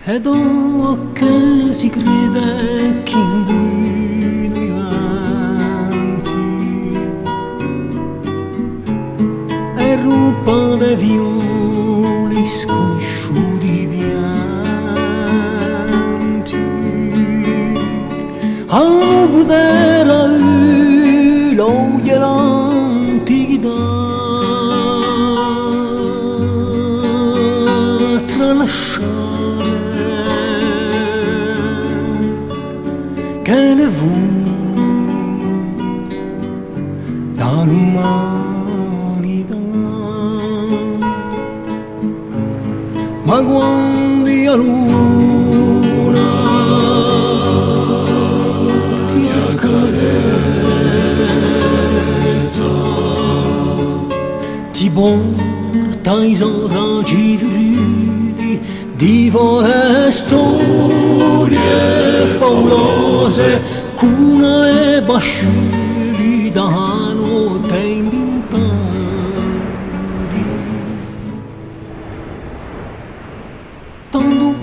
Ed ho che si crede che inglino avanti e rupa de violi sconosciuti pianti hanno potere l'odia l'antichità tralasciare che ne vuole dall'umanità, ma quando la luna ti accarezza, ti porta i soraggi feriti di vere storie favolose, cuna e bascioli da notte inventati. Tanto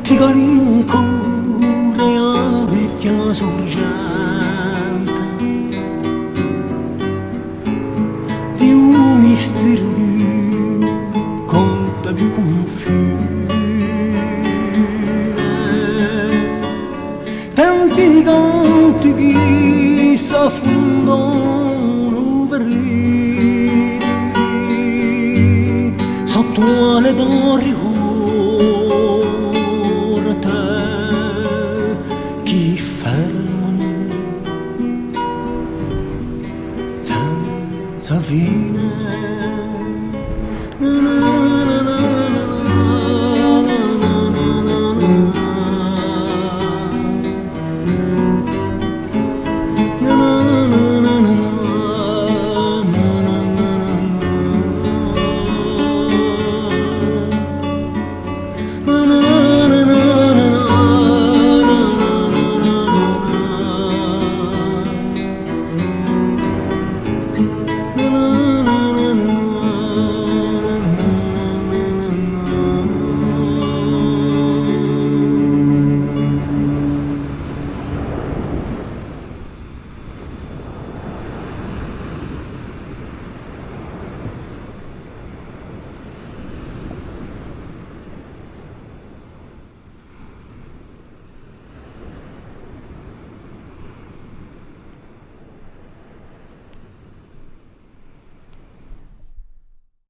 ti cari ancora a vecchia sorgente di un mistero conta più confine. Tempi di canti che s'affondano verri sotto le torri corte che fermano senza fine.